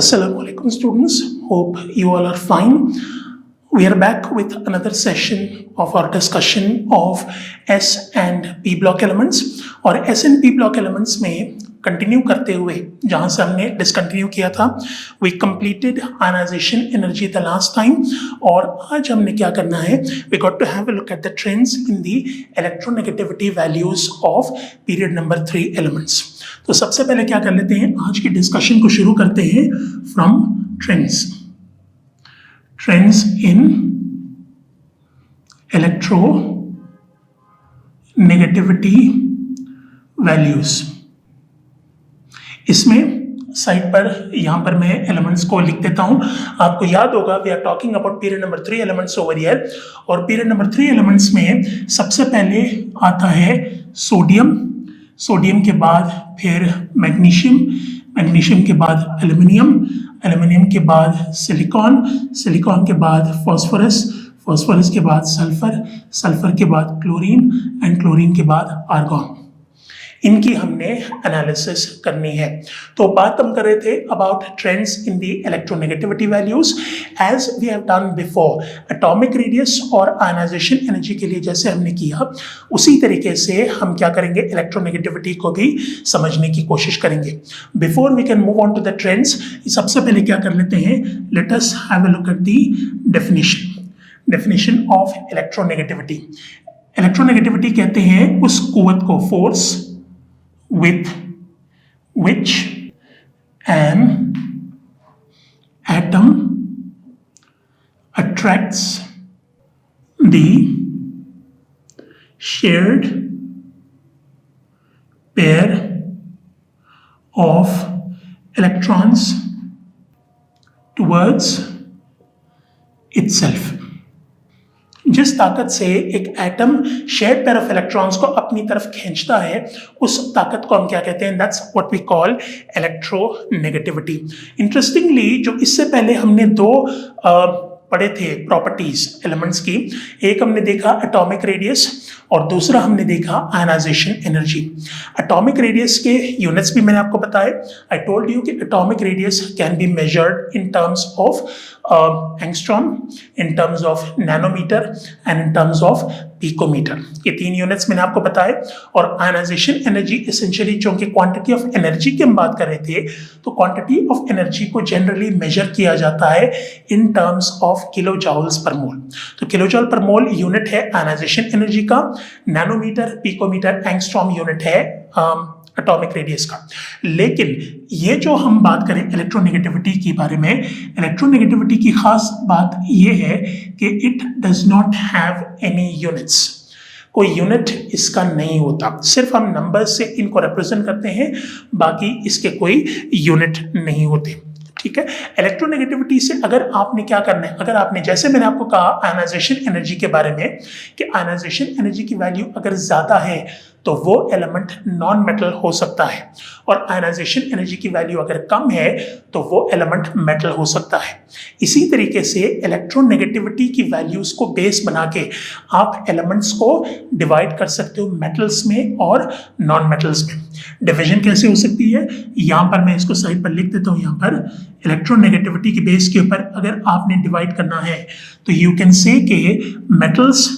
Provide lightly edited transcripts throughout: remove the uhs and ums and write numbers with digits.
Assalamu alaikum students, hope you all are fine. We are back with another session of our discussion of S and P block elements और S and P block elements में continue करते हुए जहाँ से हमने discontinue किया था we completed ionization energy the last time और आज हमने क्या करना है we got to have a look at the trends in the electronegativity values of period number 3 elements. तो सबसे पहले क्या कर लेते हैं, आज की डिस्कशन को शुरू करते हैं from trends in electronegativity values. इसमें साइड पर यहां पर मैं एलिमेंट्स को लिख देता हूं. आपको याद होगा we are talking about period number 3 elements over here और पीरियड नंबर 3 एलिमेंट्स में सबसे पहले आता है सोडियम के बाद फिर मैग्नीशियम के बाद एल्युमिनियम के बाद सिलिकॉन के बाद फॉस्फोरस के बाद सल्फर के बाद क्लोरीन एंड क्लोरीन के बाद आर्गॉन. इनकी हमने एनालिसिस करनी है. तो बात हम कर रहे थे about trends in the electronegativity values as we have done before. Atomic radius और आयनाइजेशन एनर्जी के लिए जैसे हमने किया उसी तरीके से हम क्या करेंगे, इलेक्ट्रोनेगेटिविटी को भी समझने की कोशिश करेंगे. Before we can move on to the trends, सबसे पहले क्या कर लेते हैं, let us have a look at the definition of electronegativity. Electronegativity कहते हैं उस कुव्वत को, force with which an atom attracts the shared pair of electrons towards itself. जिस ताकत से एक atom shared pair of electrons को अपनी तरफ खींचता है उस ताकत को हम क्या कहते हैं, that's what we call electronegativity. Interestingly जो इससे पहले हमने दो पढ़े थे प्रॉपर्टीज एलिमेंट्स की, एक हमने देखा एटॉमिक रेडियस और दूसरा हमने देखा आयनाइजेशन एनर्जी. एटॉमिक रेडियस के यूनिट्स भी मैंने आपको बताए. आई टोल्ड यू कि atomic radius can be measured in terms of angstrom, in terms of nanometre and in terms of picometre. ये 3 यूनिट्स मैंने आपको बताए. और आयनाइजेशन एनर्जी एसेंशियली चूंकि क्वांटिटी ऑफ एनर्जी की हम बात कर रहे थे तो क्वांटिटी ऑफ एनर्जी को जनरली मेजर किया जाता है in terms of kilo joules per मोल. तो किलो जूल पर मोल यूनिट है आयनाइजेशन एनर्जी का, नैनोमीटर, पिकोमीटर, एंगस्ट्रॉम यूनिट है एटॉमिक रेडियस का. लेकिन ये जो हम बात करें इलेक्ट्रोनेगेटिविटी के बारे में, इलेक्ट्रोनेगेटिविटी की खास बात ये है कि it does not have any units. कोई यूनिट इसका नहीं होता, सिर्फ हम नंबर से इनको रिप्रेजेंट करते हैं, बाकी इसके कोई यूनिट नहीं होते. ठीक है. इलेक्ट्रोनेगेटिविटी से अगर आपने क्या करना है, अगर आपने जैसे मैंने आपको कहा आयनाइजेशन एनर्जी के बारे में कि आयनाइजेशन एनर्जी की वैल्यू अगर ज्यादा है तो वो एलिमेंट नॉन मेटल हो सकता है और आयनाइजेशन एनर्जी की वैल्यू अगर कम है तो वो एलिमेंट मेटल हो सकता है. इसी तरीके से इलेक्ट्रोनेगेटिविटी की वैल्यूज को बेस बना के आप एलिमेंट्स को डिवाइड कर सकते हो मेटल्स में और नॉन मेटल्स में. डिवीजन कैसे हो सकती है, यहाँ पर मैं इसको साइड पर लिख देता हूँ. यहाँ पर इलेक्ट्रोनेगेटिविटी की बेस के ऊपर अगर आपने डिवाइड करना है तो यू कैन से के मेटल्स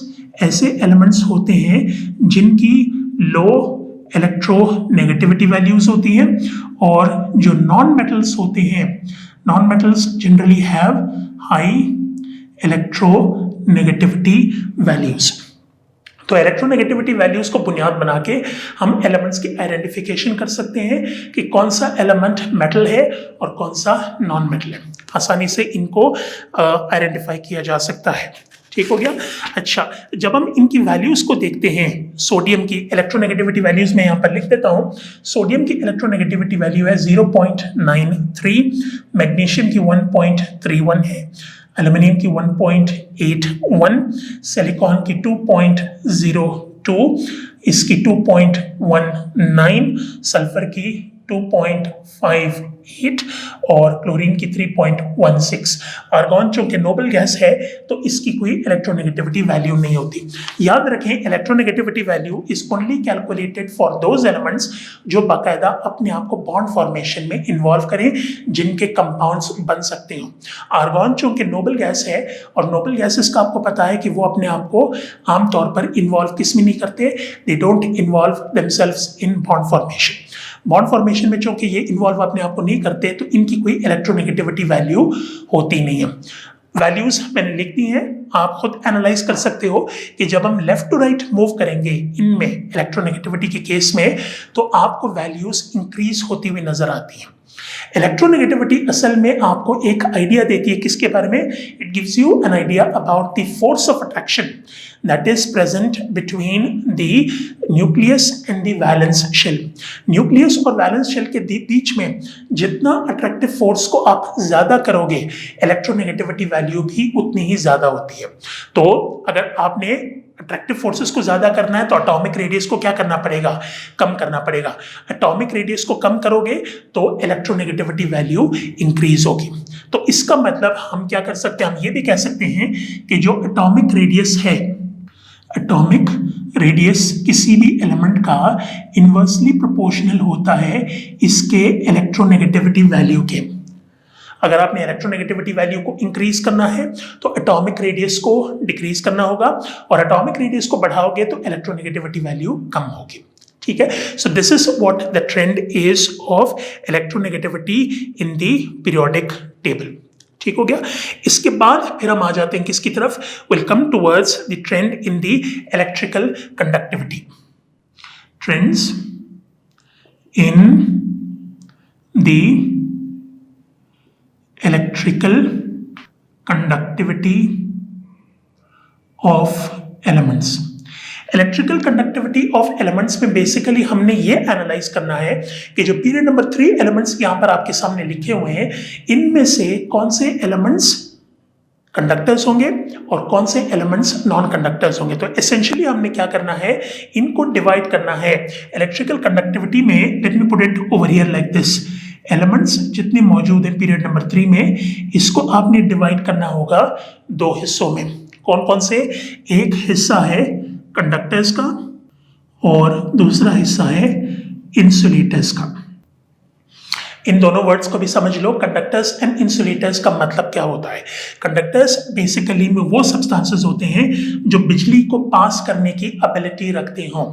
ऐसे एलिमेंट्स होते हैं जिनकी लो इलेक्ट्रोनेगेटिविटी वैल्यूज होती हैं और जो नॉन मेटल्स होते हैं, non metals generally have high electronegativity values. तो इलेक्ट्रोनेगेटिविटी वैल्यूज को बुनियाद बना के हम एलिमेंट्स की आइडेंटिफिकेशन कर सकते हैं कि कौन सा एलिमेंट मेटल है और कौन सा नॉन मेटल है. आसानी से इनको आइडेंटिफाई किया जा सकता है. ठीक हो गया. अच्छा, जब हम इनकी वैल्यूज को देखते हैं, सोडियम की इलेक्ट्रोनेगेटिविटी वैल्यूज में यहाँ पर लिख देता हूँ. सोडियम की इलेक्ट्रोनेगेटिविटी वैल्यू है 0.93, मैग्नीशियम की 1.31 है, एल्युमिनियम की 1.81, सिलिकॉन की 2.02, इसकी 2.19, सल्फर की 2.58 और क्लोरीन की 3.16। आर्गॉन चूंकि नोबल गैस है तो इसकी कोई इलेक्ट्रोनेगेटिविटी वैल्यू नहीं होती। याद रखें, electronegativity value is only calculated for those elements जो बाकायदा अपने आप को बॉन्ड फॉर्मेशन में इन्वॉल्व करें, जिनके कंपाउंड्स बन सकते हो। आर्गॉन चूंकि नोबल गैस है और नोबल गैसेस का आपको पता है कि वो अपने आप को आमतौर पर इन्वॉल्व किस में नहीं करते, they don't involve themselves in bond formation. Bond formation में चूंकि ये इन्वॉल्व अपने आप को नहीं करते तो इनकी कोई इलेक्ट्रोनेगेटिविटी वैल्यू होती नहीं है। वैल्यूज मैंने लिख दी हैं, आप खुद एनालाइज कर सकते हो कि जब हम लेफ्ट टू राइट मूव करेंगे इनमें इलेक्ट्रोनेगेटिविटी के केस में तो आपको वैल्यूज इंक्रीज होती हुई नजर आती हैं। इलेक्ट्रोनेगेटिविटी असल में आपको एक आइडिया देती है किसके बारे में? It gives you an idea about the force of attraction that is present between the nucleus and the valence shell. Nucleus और वैलेंस शेल के बीच में जितना अट्रैक्टिव फोर्स को आप ज्यादा करोगे इलेक्ट्रोनेगेटिविटी वैल्यू भी उतनी ही ज्यादा होती है। तो अगर आपने अट्रैक्टिव फोर्सेस को ज्यादा करना है तो एटॉमिक रेडियस को क्या करना पड़ेगा? कम करना पड़ेगा। एटॉमिक रेडियस को कम करोगे तो इलेक्ट्रोनेगेटिविटी वैल्यू इंक्रीज होगी। तो इसका मतलब हम क्या कर सकते हैं? हम ये भी कह सकते हैं कि जो एटॉमिक रेडियस है, एटॉमिक रेडियस किसी भी एलिमेंट का इनवर्सली प्रोपोर्शनल होता है इसके इलेक्ट्रोनेगेटिविटी वैल्यू के। अगर आपने इलेक्ट्रोनेगेटिविटी वैल्यू को इंक्रीज करना है तो एटॉमिक रेडियस को डिक्रीज करना होगा और एटॉमिक रेडियस को बढ़ाओगे तो इलेक्ट्रोनेगेटिविटी वैल्यू कम होगी। ठीक है, so this is what the trend is of electronegativity in the periodic table. ठीक हो गया। इसके बाद फिर हम आ जाते हैं किसकी तरफ? Will come towards the trend in the electrical conductivity. Trends in the electrical conductivity of elements. Electrical conductivity of elements में बेसिकली हमने ये एनालाइज करना है कि जो पीरियड नंबर 3 एलिमेंट्स यहां पर आपके सामने लिखे हुए हैं इनमें से कौन से एलिमेंट्स कंडक्टर्स होंगे और कौन से एलिमेंट्स नॉन कंडक्टर्स होंगे। तो एसेंशियली हमने क्या करना है, इनको डिवाइड करना है इलेक्ट्रिकल कंडक्टिविटी में। Let me put it over here like this. Elements जितने मौजूद हैं पीरियड नंबर 3 में, इसको आपने डिवाइड करना होगा 2 हिस्सों में। कौन कौन से? एक हिस्सा है कंडक्टर्स का और दूसरा हिस्सा है इंसुलेटर्स का। इन दोनों वर्ड्स को भी समझ लो। कंडक्टर्स एंड इंसुलेटर्स का मतलब क्या होता है? कंडक्टर्स बेसिकली में वो सब्सटेंसेस होते हैं जो बिजली को पास करने की एबिलिटी रखते हों।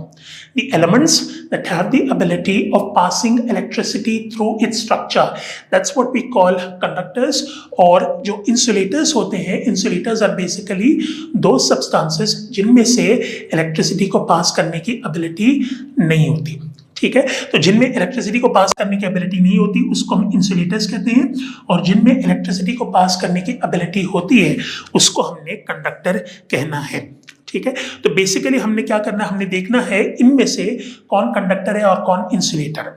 The elements that have the ability of passing electricity through its structure, that's what we call conductors. और जो इंसुलेटर्स होते हैं, इंसुलेटर्स आर बेसिकली दो सब्सटेंसेस जिनमें से इलेक्ट्रिसिटी को पास करने की एबिलिटी नहीं होती। ठीक है, तो जिनमें इलेक्ट्रिसिटी को पास करने की एबिलिटी नहीं होती उसको हम इंसुलेटर्स कहते हैं, और जिनमें इलेक्ट्रिसिटी को पास करने की एबिलिटी होती है उसको हमने कंडक्टर कहना है। ठीक है, तो बेसिकली हमने क्या करना है, हमने देखना है इनमें से कौन कंडक्टर है और कौन इंसुलेटर।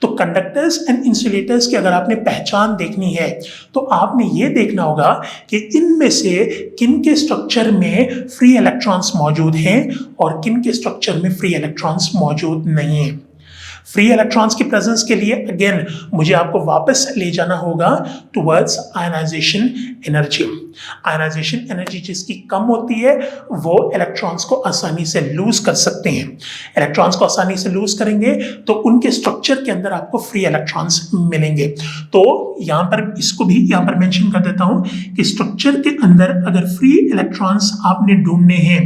तो कंडक्टर्स एंड इंसुलेटर्स की अगर आपने पहचान देखनी है तो आपने ये देखना होगा कि इनमें से किन के स्ट्रक्चर में फ्री इलेक्ट्रॉन्स मौजूद हैं और किन के स्ट्रक्चर में फ्री इलेक्ट्रॉन्स मौजूद नहीं है। फ्री इलेक्ट्रॉन्स की प्रेजेंस के लिए अगेन मुझे आपको वापस ले जाना होगा towards ionisation energy. Ionisation energy जिसकी कम होती है वो इलेक्ट्रॉन्स को आसानी से लूज कर सकते हैं। इलेक्ट्रॉन्स को आसानी से लूज करेंगे तो उनके स्ट्रक्चर के अंदर आपको फ्री इलेक्ट्रॉन्स मिलेंगे। तो यहां पर इसको भी यहां पर मेंशन कर देता हूं कि स्ट्रक्चर के अंदर अगर फ्री इलेक्ट्रॉन्स आपने ढूंढने हैं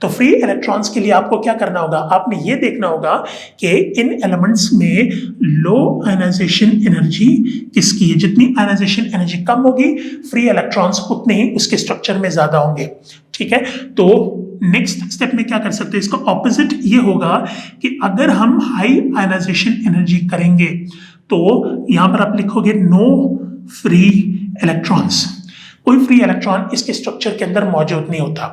तो फ्री इलेक्ट्रॉन्स के लिए आपको क्या करना होगा, आपने ये देखना होगा कि इन एलिमेंट्स में लो आयनाइजेशन एनर्जी किसकी है। जितनी आयनाइजेशन एनर्जी कम होगी फ्री इलेक्ट्रॉन्स उतने ही उसके स्ट्रक्चर में ज्यादा होंगे। ठीक है, तो नेक्स्ट स्टेप में क्या कर सकते हैं, इसका ऑपोजिट ये होगा कि अगर हम हाई आयनाइजेशन एनर्जी करेंगे तो यहां पर आप लिखोगे नो फ्री इलेक्ट्रॉन्स। कोई फ्री इलेक्ट्रॉन इसके स्ट्रक्चर के अंदर मौजूद नहीं होता।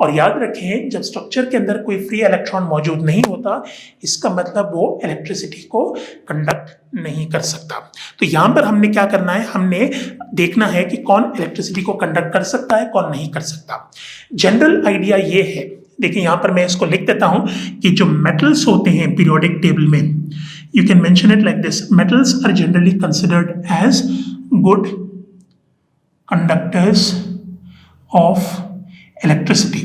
और याद रखें जब स्ट्रक्चर के अंदर कोई फ्री इलेक्ट्रॉन मौजूद नहीं होता इसका मतलब वो इलेक्ट्रिसिटी को कंडक्ट नहीं कर सकता। तो यहां पर हमने क्या करना है, हमने देखना है कि कौन इलेक्ट्रिसिटी को कंडक्ट कर सकता है कौन नहीं कर सकता। जनरल आइडिया ये है, देखिए यहां पर मैं इसको लिख देता हूं कि जो मेटल्स होते हैं पीरियोडिक टेबल में, You can mention it like this: metals are generally considered as good conductors of electricity.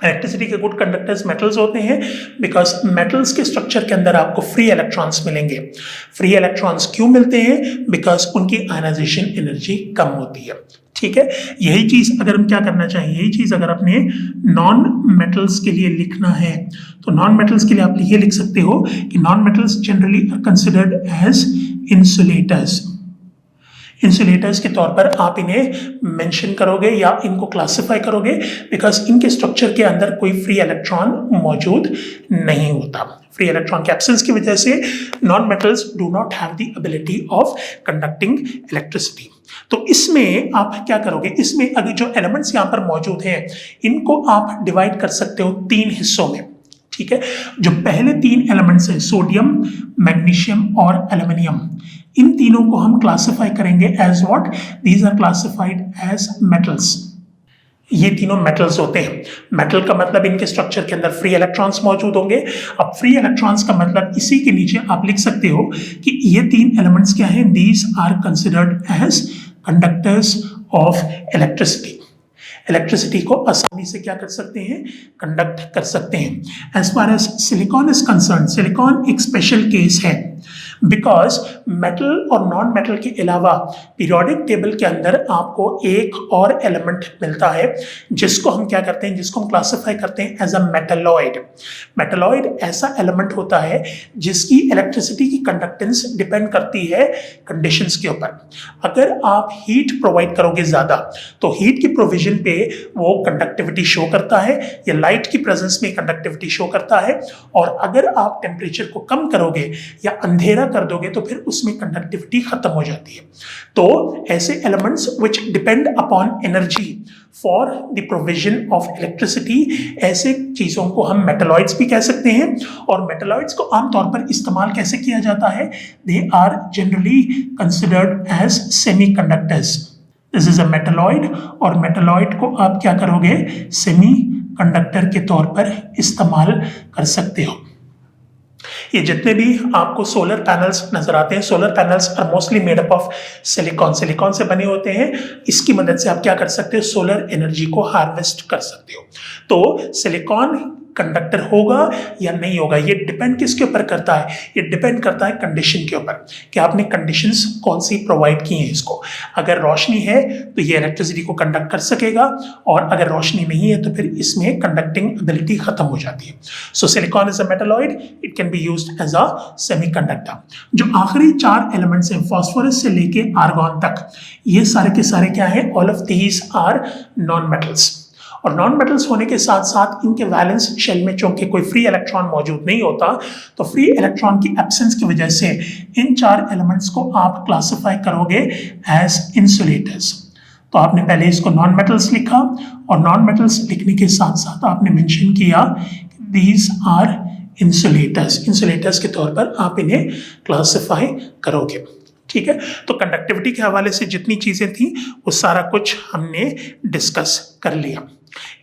Electricity के गुड कंडक्टर्स मेटल्स होते हैं बिकॉज मेटल्स के स्ट्रक्चर के अंदर आपको फ्री इलेक्ट्रॉन्स मिलेंगे. फ्री इलेक्ट्रॉन्स क्यों मिलते हैं? बिकॉज उनकी आयनाइजेशन एनर्जी कम होती है. ठीक है, यही चीज अगर हम क्या करना चाहिए, यही चीज अगर अपने नॉन मेटल्स के लिए लिखना है तो नॉन मेटल्स के लिए आप ये लिख सकते हो कि non metals generally are considered as insulators. Insulators के तौर पर आप इन्हें मेंशन करोगे या इनको क्लासिफाई करोगे बिकॉज इनके स्ट्रक्चर के अंदर कोई फ्री इलेक्ट्रॉन मौजूद नहीं होता. फ्री इलेक्ट्रॉन के एब्सेंस की वजह से non metals do not have the ability of conducting electricity. तो इसमें आप क्या करोगे, इसमें अगर जो एलिमेंट्स यहाँ पर मौजूद हैं इनको आप डिवाइड कर सकते हो 3 हिस्सों में. ठीक है, जो पहले 3 एलिमेंट्स हैं सोडियम, मैग्नीशियम और एल्यूमिनियम, इन तीनों को हम क्लासिफाई करेंगे as what, these are classified as metals. ये तीनों मेटल्स होते हैं. मेटल का मतलब इनके स्ट्रक्चर के अंदर फ्री इलेक्ट्रॉन्स मौजूद होंगे. अब फ्री इलेक्ट्रॉन्स का मतलब इसी के नीचे आप लिख सकते हो कि ये 3 एलिमेंट्स क्या हैं, these are considered as conductors of electricity. Electricity को आसानी से क्या कर सकते हैं, कंडक्ट कर सकते हैं. As far as silicon is concern, silicon एक स्पेशल केस है बिकॉज मेटल और नॉन मेटल के अलावा पीरियोडिक टेबल के अंदर आपको एक और एलिमेंट मिलता है जिसको हम क्या करते हैं, जिसको हम क्लासिफाई करते हैं एज अ मेटलॉइड. मेटलॉइड ऐसा एलिमेंट होता है जिसकी इलेक्ट्रिसिटी की कंडक्टेंस डिपेंड करती है कंडीशंस के ऊपर. अगर आप हीट प्रोवाइड करोगे ज़्यादा तो हीट की प्रोविजन पे वो कंडक्टिविटी शो करता है या लाइट की प्रेजेंस में कंडक्टिविटी शो करता है. और अगर आप टेम्परेचर को कम करोगे या अंधेरा कर दोगे तो फिर उसमें कंडक्टिविटी खत्म हो जाती है. तो ऐसे elements which depend upon energy for the provision of electricity, ऐसे चीजों को हम मेटलॉइड्स भी कह सकते हैं. और मेटलॉइड्स को आमतौर पर इस्तेमाल कैसे किया जाता है, they are generally considered as semiconductors. This is a metalloid और मेटलॉइड को आप क्या करोगे, सेमी कंडक्टर के तौर पर इस्तेमाल कर सकते हो. ये जितने भी आपको सोलर पैनल्स नजर आते हैं, solar panels are mostly made up of silicon. Silicon से बने होते हैं. इसकी मदद से आप क्या कर सकते हो, सोलर एनर्जी को हार्वेस्ट कर सकते हो. तो सिलिकॉन कंडक्टर होगा या नहीं होगा, ये डिपेंड किसके ऊपर करता है, ये डिपेंड करता है कंडीशन के ऊपर कि आपने कंडीशंस कौन सी प्रोवाइड की हैं इसको. अगर रोशनी है तो ये इलेक्ट्रिसिटी को कंडक्ट कर सकेगा और अगर रोशनी नहीं है तो फिर इसमें कंडक्टिंग एबिलिटी खत्म हो जाती है. So silicon is a metalloid, it can be used as a semiconductor. जो आखिरी 4 एलिमेंट्स हैं फास्फोरस से लेके आर्गॉन तक, ये सारे के सारे क्या हैं, all of these are non metals. और नॉन मेटल्स होने के साथ साथ इनके वैलेंस शेल में चूंकि कोई फ्री इलेक्ट्रॉन मौजूद नहीं होता तो फ्री इलेक्ट्रॉन की एब्सेंस की वजह से इन 4 एलिमेंट्स को आप क्लासिफाई करोगे एज इंसुलेटर्स. तो आपने पहले इसको नॉन मेटल्स लिखा और नॉन मेटल्स लिखने के साथ साथ आपने मेंशन किया दीज आर इंसुलेटर्स. इंसुलेटर्स के तौर पर आप इन्हें क्लासिफाई करोगे. ठीक है, तो कंडक्टिविटी के हवाले से जितनी चीज़ें थी वो सारा कुछ हमने डिस्कस कर लिया.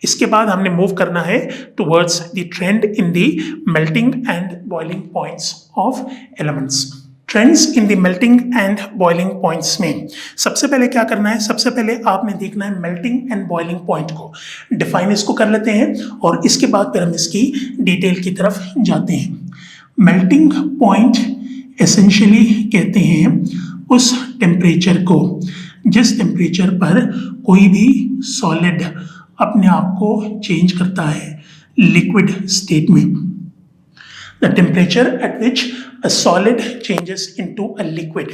इसके बाद हमने मूव करना है towards the trend in the melting and boiling points of elements. Trends in the melting and boiling points में सबसे पहले क्या करना है, सबसे पहले आपने देखना है मेल्टिंग एंड बॉइलिंग पॉइंट को. डिफाइन इसको कर लेते हैं और इसके बाद फिर हम इसकी डिटेल की तरफ जाते हैं. मेल्टिंग पॉइंट एसेंशियली कहते हैं उस टेम्परेचर को जिस टेम्परेचर पर कोई भी सॉलिड अपने आप को चेंज करता है लिक्विड स्टेट में. The temperature at which a solid changes into a liquid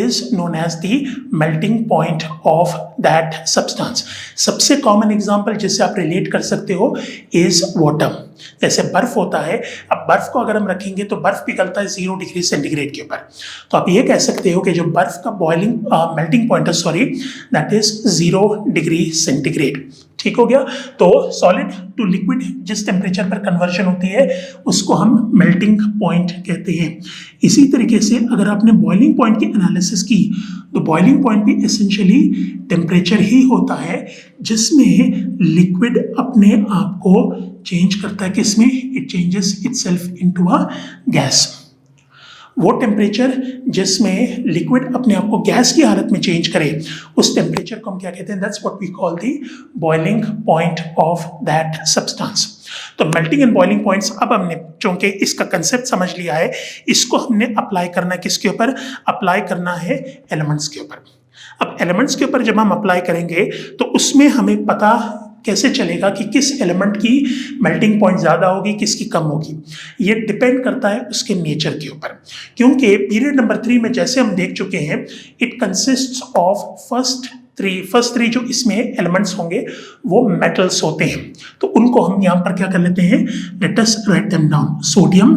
is known as the melting point of that substance. सबसे कॉमन एग्जाम्पल जिससे आप रिलेट कर सकते हो is water. जैसे बर्फ होता है, अब बर्फ को अगर हम रखेंगे तो बर्फ पिघलता है 0 डिग्री सेंटीग्रेड के ऊपर. तो आप ये कह सकते हो कि जो बर्फ का बॉइलिंग मेल्टिंग पॉइंट है, sorry, that is 0 degree centigrade. ठीक हो गया. तो सॉलिड टू लिक्विड जिस टेम्परेचर पर कन्वर्जन होती है उसको हम मेल्टिंग पॉइंट कहते हैं. इसी तरीके से अगर आपने बॉइलिंग पॉइंट की एनालिसिस की तो बॉइलिंग पॉइंट भी एसेंशियली टेम्परेचर ही होता है जिसमें लिक्विड अपने आप को चेंज करता है. किसमें? It changes itself into a gas. वो टेम्परेचर जिसमें लिक्विड अपने आप को गैस की हालत में चेंज करे, उस टेम्परेचर को हम क्या कहते हैं? That's what we call the boiling point of that substance. तो मेल्टिंग एंड बॉइलिंग पॉइंट्स, अब हमने चूंकि इसका कंसेप्ट समझ लिया है, इसको हमने अप्लाई करना है किसके ऊपर? अप्लाई करना है एलिमेंट्स के ऊपर। अब एलिमेंट्स के ऊपर जब हम अप्लाई करेंगे तो उसमें हमें पता कैसे चलेगा कि किस एलिमेंट की मेल्टिंग पॉइंट ज़्यादा होगी, किसकी कम होगी? ये डिपेंड करता है उसके नेचर के ऊपर, क्योंकि पीरियड नंबर 3 में जैसे हम देख चुके हैं, it consists of first three जो इसमें एलिमेंट्स होंगे वो मेटल्स होते हैं। तो उनको हम यहाँ पर क्या कर लेते हैं? Let us write them down. Sodium,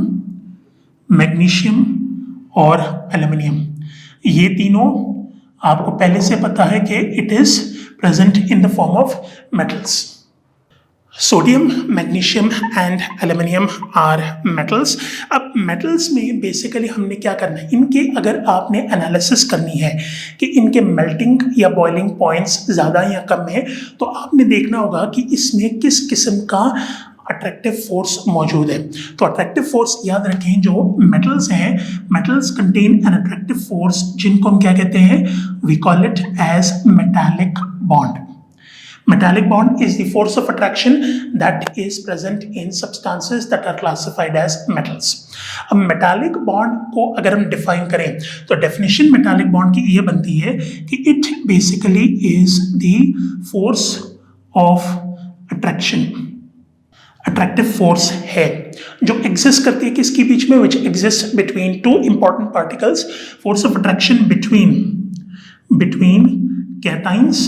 magnesium और एल्यूमिनियम, ये तीनों आपको पहले से पता है कि it is present in the form of metals. Sodium, magnesium and aluminium are metals. अब मेटल्स में बेसिकली हमने क्या करना है, इनके अगर आपने एनालिसिस करनी है कि इनके मेल्टिंग या बॉइलिंग पॉइंट्स ज़्यादा या कम है, तो आपने देखना होगा कि इसमें किस किस्म का अट्रैक्टिव फोर्स मौजूद है। तो अट्रैक्टिव फोर्स याद रखें, जो मेटल्स हैं, metals contain an attractive force जिनको हम क्या कहते हैं? We call it as metallic bond. Metallic bond is the force of attraction that is present in substances that are classified as metals. अब metallic bond को अगर हम define करें तो definition metallic bond की ये बनती है कि it basically is the force of attraction. Attractive force है जो exist करती है किसके बीच में? Which exists between two important particles. Force of attraction between cations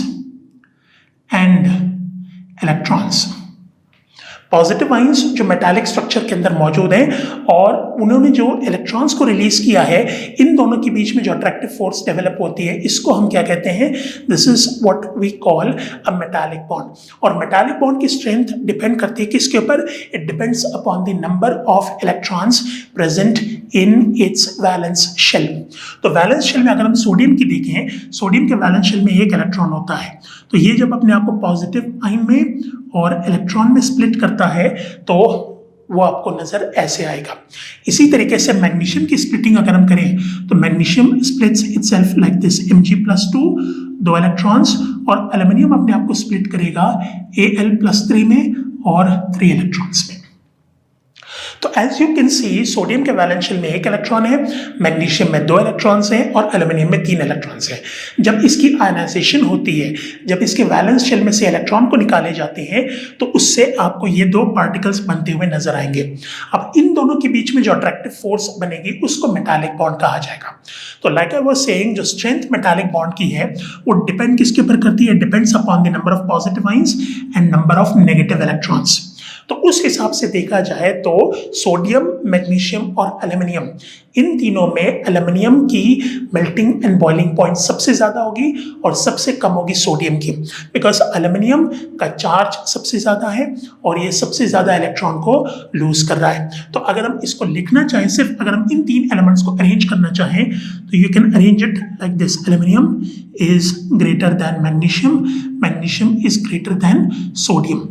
and electrons. Positive ions जो मेटालिक स्ट्रक्चर के अंदर मौजूद हैं और उन्होंने जो इलेक्ट्रॉन्स को रिलीज किया है, इन दोनों के बीच में जो अट्रैक्टिव फोर्स डेवलप होती है, इसको हम क्या कहते हैं? This is what we call a metallic bond. और मेटालिक बॉन्ड की स्ट्रेंथ डिपेंड करती है किसके ऊपर? It depends upon the number of electrons present in its valence shell. तो वैलेंस शेल में अगर हम सोडियम की देखें, सोडियम के वैलेंस शेल में एक इलेक्ट्रॉन होता है, तो ये जब अपने आप को पॉजिटिव आयन में और इलेक्ट्रॉन में स्प्लिट करता है तो वो आपको नजर ऐसे आएगा। इसी तरीके से मैग्नीशियम की स्प्लिटिंग अगर हम करें तो magnesium splits itself like this, Mg+2, 2 electrons, और एल्यूमिनियम अपने आप को स्प्लिट करेगा Al+3 में और 3 इलेक्ट्रॉन्स में। तो as you can see, sodium के वैलेंस शेल में 1 इलेक्ट्रॉन है, मैग्नीशियम में 2 इलेक्ट्रॉन्स हैं और एल्यूमिनियम में 3 इलेक्ट्रॉन्स हैं। जब इसकी आयनाइजेशन होती है, जब इसके वैलेंस शेल में से इलेक्ट्रॉन को निकाले जाते हैं, तो उससे आपको ये 2 पार्टिकल्स बनते हुए नजर आएंगे। अब इन दोनों के बीच में जो अट्रैक्टिव फोर्स बनेगी उसको मेटालिक बॉन्ड कहा जाएगा। तो लाइक आई वाज सेइंग, जो स्ट्रेंथ मेटालिक बॉन्ड की है वो डिपेंड किसके ऊपर करती है? Depends upon the number of positive ions and number of negative electrons. तो उस हिसाब से देखा जाए तो सोडियम, मैग्नीशियम और एल्यूमिनियम, इन तीनों में एल्यूमिनियम की मेल्टिंग एंड बॉइलिंग पॉइंट सबसे ज़्यादा होगी और सबसे कम होगी सोडियम की, बिकॉज एल्यूमिनियम का चार्ज सबसे ज़्यादा है और ये सबसे ज़्यादा इलेक्ट्रॉन को लूज कर रहा है। तो अगर हम इसको लिखना चाहें, सिर्फ अगर हम इन 3 एलिमेंट्स को अरेंज करना चाहें तो you can arrange it like this. Aluminium is greater than magnesium, magnesium is greater than sodium.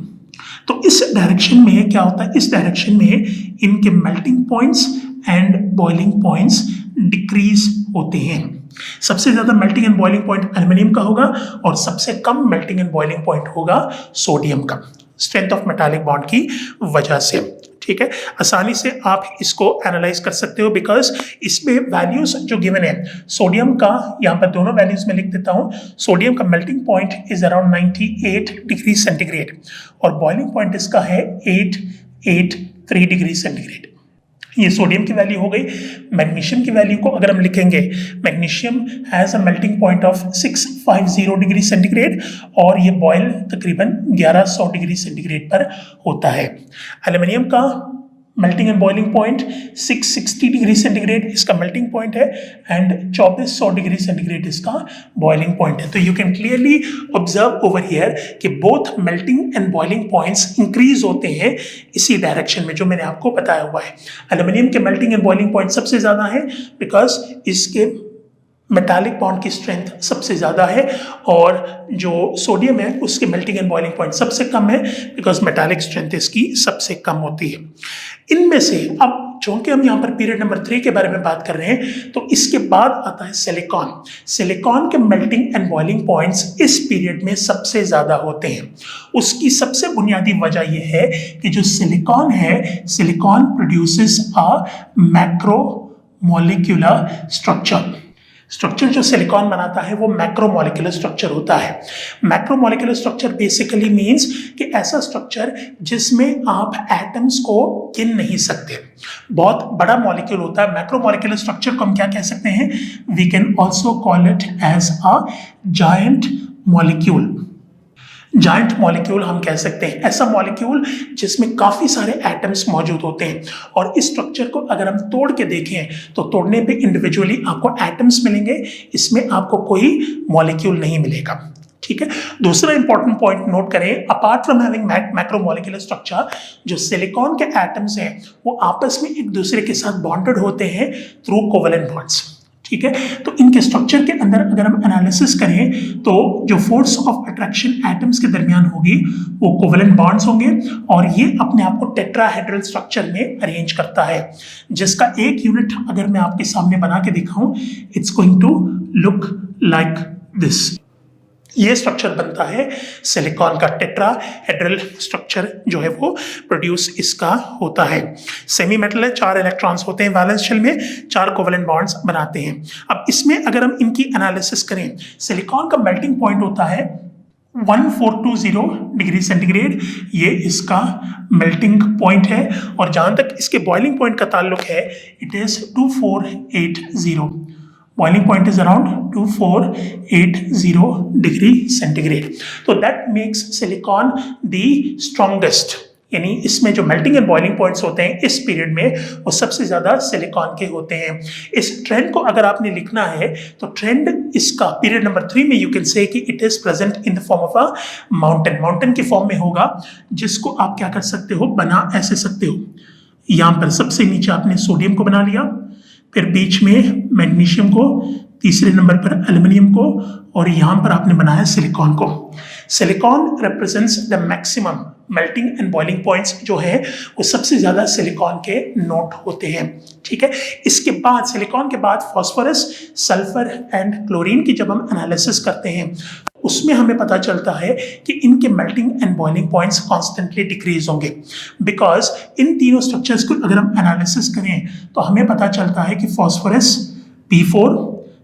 तो इस डायरेक्शन में क्या होता है? इस डायरेक्शन में इनके melting points and boiling points decrease होते हैं। सबसे ज्यादा melting and boiling point aluminium का होगा और सबसे कम मेल्टिंग एंड बॉइलिंग पॉइंट होगा सोडियम का, स्ट्रेंथ ऑफ मेटालिक बॉन्ड की वजह से। ठीक है, आसानी से आप इसको एनालाइज कर सकते हो बिकॉज इसमें वैल्यूज जो गिवन है, सोडियम का यहाँ पर दोनों वैल्यूज में लिख देता हूँ। सोडियम का melting point is around 98 degree centigrade और बॉइलिंग पॉइंट इसका है 883 डिग्री सेंटीग्रेड। ये सोडियम की वैल्यू हो गई। मैग्नीशियम की वैल्यू को अगर हम लिखेंगे, magnesium has a melting point of 650 degree centigrade और ये बॉयल तकरीबन 1100 डिग्री सेंटीग्रेड पर होता है। एल्यूमिनियम का melting and boiling point 660 degree centigrade इसका मेल्टिंग पॉइंट है एंड 2400 डिग्री सेंटीग्रेड इसका बॉइलिंग पॉइंट है। तो you can clearly observe over here कि both melting and boiling points increase होते हैं इसी डायरेक्शन में जो मैंने आपको बताया हुआ है। एल्यूमिनियम के मेल्टिंग एंड बॉइलिंग पॉइंट सबसे ज़्यादा है बिकॉज इसके मेटालिक बॉन्ड की स्ट्रेंथ सबसे ज़्यादा है और जो सोडियम है उसके मेल्टिंग एंड बॉइलिंग पॉइंट सबसे कम है बिकॉज मेटालिक स्ट्रेंथ इसकी सबसे कम होती है। इनमें से अब चूंकि हम यहाँ पर पीरियड नंबर 3 के बारे में बात कर रहे हैं, तो इसके बाद आता है सिलिकॉन। सिलिकॉन के मेल्टिंग एंड बॉइलिंग पॉइंट्स इस पीरियड में सबसे ज्यादा होते हैं। उसकी सबसे बुनियादी वजह यह है कि जो सिलिकॉन है, सिलिकॉन प्रोड्यूसेस अ मैक्रोमोलिक्यूलर स्ट्रक्चर जो सिलिकॉन बनाता है वो मैक्रोमोलिकुलर स्ट्रक्चर होता है। मैक्रोमोलिकुलर स्ट्रक्चर बेसिकली मींस कि ऐसा स्ट्रक्चर जिसमें आप एटम्स को गिन नहीं सकते, बहुत बड़ा मॉलिक्यूल होता है। मैक्रोमोलिकुलर स्ट्रक्चर को हम क्या कह सकते हैं? We can also call it as a giant molecule. Giant molecule हम कह सकते हैं ऐसा मॉलिक्यूल जिसमें काफी सारे एटम्स मौजूद होते हैं, और इस स्ट्रक्चर को अगर हम तोड़ के देखें तो तोड़ने पे इंडिविजुअली आपको एटम्स मिलेंगे, इसमें आपको कोई मॉलिक्यूल नहीं मिलेगा। ठीक है। दूसरा इंपॉर्टेंट पॉइंट नोट करें, apart from having macromolecular structure, जो सिलिकॉन के एटम्स हैं वो आपस में एक दूसरे के साथ बॉन्डेड होते हैं थ्रू कोवेलेंट बॉन्ड्स। ठीक है। तो इनके स्ट्रक्चर के अंदर अगर हम एनालिसिस करें तो जो फोर्स ऑफ अट्रैक्शन एटम्स के दरमियान होगी वो कोवेलेंट बॉन्ड्स होंगे, और ये अपने आप को टेट्राहेड्रल स्ट्रक्चर में अरेंज करता है, जिसका एक यूनिट अगर मैं आपके सामने बना के दिखाऊं, it's going to look like this. ये स्ट्रक्चर बनता है सिलिकॉन का। टेट्राहेड्रल स्ट्रक्चर जो है वो प्रोड्यूस इसका होता है। सेमी मेटल है, 4 इलेक्ट्रॉन्स होते हैं वैलेंस शेल में, 4 कोवेलेंट बॉन्ड्स बनाते हैं। अब इसमें अगर हम इनकी एनालिसिस करें, सिलिकॉन का मेल्टिंग पॉइंट होता है 1420 डिग्री सेंटीग्रेड, ये इसका मेल्टिंग पॉइंट है, और जहां तक इसके बॉइलिंग पॉइंट का ताल्लुक है, it is 2480। Boiling point is around 2480 degree centigrade. तो that makes silicon the strongest. यानी इसमें जो मेल्टिंग एंड बॉइलिंग पॉइंट्स होते हैं इस पीरियड में वो सबसे ज्यादा सिलिकॉन के होते हैं। इस ट्रेंड को अगर आपने लिखना है तो ट्रेंड इसका पीरियड नंबर 3 में यू कैन से कि it is present in the form of a mountain की फॉर्म में होगा, जिसको आप क्या कर सकते हो, बना ऐसे सकते हो। यहाँ पर सबसे नीचे आपने सोडियम को बना लिया, फिर बीच में मैग्नीशियम को, तीसरे नंबर पर एल्युमिनियम को, और यहां पर आपने बनाया सिलिकॉन को। Silicon represents the maximum melting and boiling points जो है वो सबसे ज्यादा सिलिकॉन के नोट होते हैं। ठीक है। इसके बाद सिलिकॉन के बाद फास्फोरस, सल्फर एंड क्लोरीन की जब हम एनालिसिस करते हैं उसमें हमें पता चलता है कि इनके melting and boiling points constantly decrease होंगे, बिकॉज इन तीनों स्ट्रक्चर्स को अगर हम एनालिसिस करें तो हमें पता चलता है कि phosphorus P4,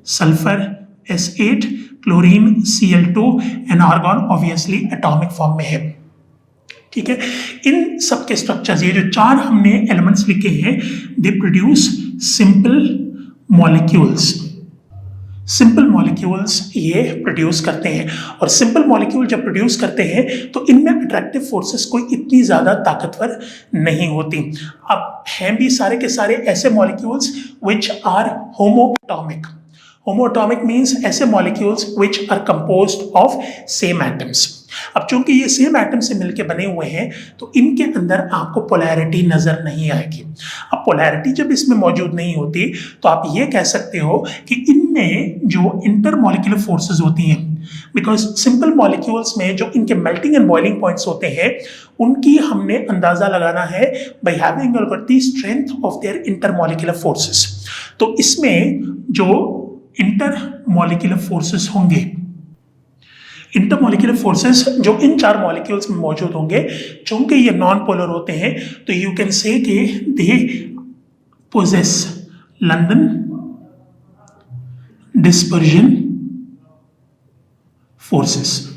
sulphur S8, chlorine Cl2 and argon obviously atomic form में है। ठीक है। इन सब के स्ट्रक्चर्स, ये जो 4 हमने एलिमेंट्स लिखे हैं, they produce simple molecules. Simple molecules ये प्रोड्यूस करते हैं, और सिंपल मॉलिक्यूल जब प्रोड्यूस करते हैं तो इनमें अट्रैक्टिव फोर्सेस कोई इतनी ज़्यादा ताकतवर नहीं होती। अब हैं भी सारे के सारे ऐसे molecules which are homoatomic. Homoatomic means ऐसे molecules which are composed of same atoms. अब चूंकि ये सेम एटम से मिलकर बने हुए हैं तो इनके अंदर आपको पोलैरिटी नजर नहीं आएगी। अब पोलैरिटी जब इसमें मौजूद नहीं होती तो आप ये कह सकते हो कि इनमें जो इंटरमॉलिक्यूलर फोर्सेस होती हैं, बिकॉज सिंपल मॉलिक्यूल्स में जो इनके मेल्टिंग एंड बॉइलिंग पॉइंट्स होते हैं उनकी हमने अंदाजा लगाना है by having a look at the strength of their intermolecular forces। तो इसमें जो इंटरमॉलिक्यूलर फोर्सेस होंगे, इंटरमॉलिक्यूलर फोर्सेस जो इन 4 मॉलिक्यूल्स में मौजूद होंगे, चूंकि ये नॉन पोलर होते हैं तो यू कैन से कि they possess London dispersion forces.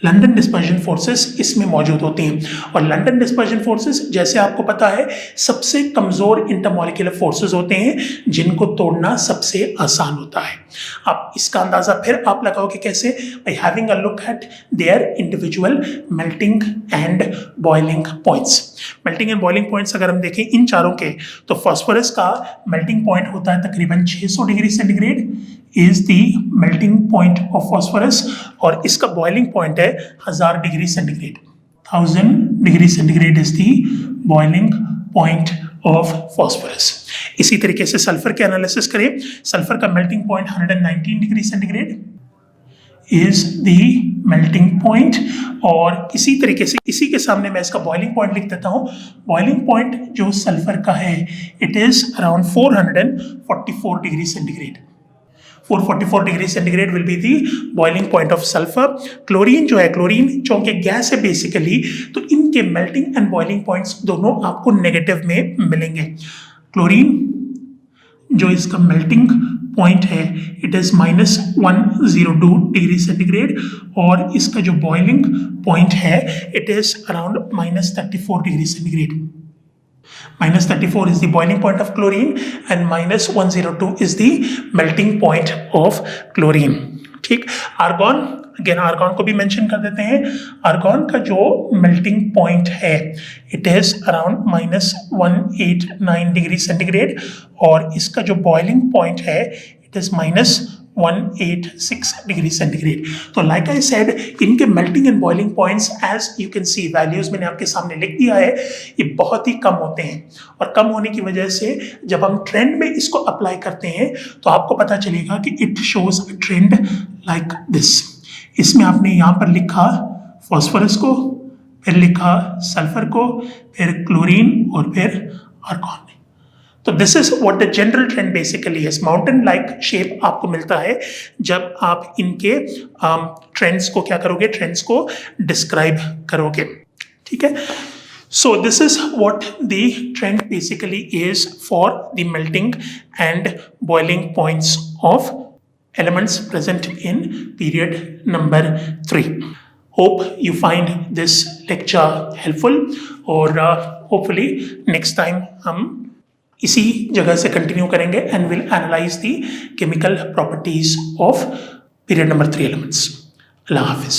London dispersion forces इसमें मौजूद होती हैं, और लंदन डिस्पर्जन फोर्सेस जैसे आपको पता है सबसे कमजोर इंटरमॉलिक्यूलर फोर्सेस होते हैं जिनको तोड़ना सबसे आसान होता है। अब इसका अंदाजा फिर आप लगाओगे कैसे? Bye having a look eight their individual melting and boiling points. Melting and boiling points अगर हम देखें इन चारों के, तो फास्फोरस का मेल्टिंग पॉइंट होता है तकरीबन 600 degree centigrade is the melting point of phosphorus, और इसका boiling point है 1000 degree centigrade. 1000 degree centigrade is the boiling point of phosphorus। इसी तरीके से सल्फर के एनालिसिस करें, सल्फर का melting point 119 degree centigrade, is the melting point, और इसी तरीके से इसी के सामने मैं इसका बॉइलिंग पॉइंट लिख देता हूँ। बॉइलिंग पॉइंट जो सल्फर का है it is around 444 degree centigrade. 444 degree centigrade will be the boiling point of sulphur. Chlorine जो है, क्लोरीन चूंकि गैस है बेसिकली, तो इनके मेल्टिंग एंड बॉइलिंग पॉइंट्स दोनों आपको नेगेटिव में मिलेंगे। क्लोरीन जो इसका मेल्टिंग पॉइंट है इट इज -102 डिग्री सेंटीग्रेड, और इसका जो बॉइलिंग पॉइंट है it is around -34 degree centigrade. -34 is the boiling point of chlorine and -102 is the melting point of chlorine। ठीक, आर्गॉन, अगेन आर्गॉन को भी मेंशन कर देते हैं। आर्गॉन का जो मेल्टिंग पॉइंट है it is around -189 degree centigrade, और इसका जो बॉइलिंग पॉइंट है इट इज -186 डिग्री सेंटीग्रेड। तो लाइक आई सेड, इनके melting and boiling points as you can see, values मैंने आपके सामने लिख दिया है, ये बहुत ही कम होते हैं, और कम होने की वजह से जब हम ट्रेंड में इसको अप्लाई करते हैं तो आपको पता चलेगा कि it shows a trend like this. इसमें आपने यहाँ पर लिखा फॉस्फोरस को, फिर लिखा सल्फर को, फिर क्लोरीन और फिर आर्गॉन। तो this is what the general trend basically is. Mountain like shape आपको मिलता है जब आप इनके ट्रेंड्स को क्या करोगे, ट्रेंड्स को डिस्क्राइब करोगे। ठीक है, so this is what the trend basically is for the melting and boiling points of elements present in period number 3. Hope you find this lecture helpful, और hopefully next time हम इसी जगह से continue करेंगे and will analyse the chemical properties of period number 3 elements. Allah Hafiz.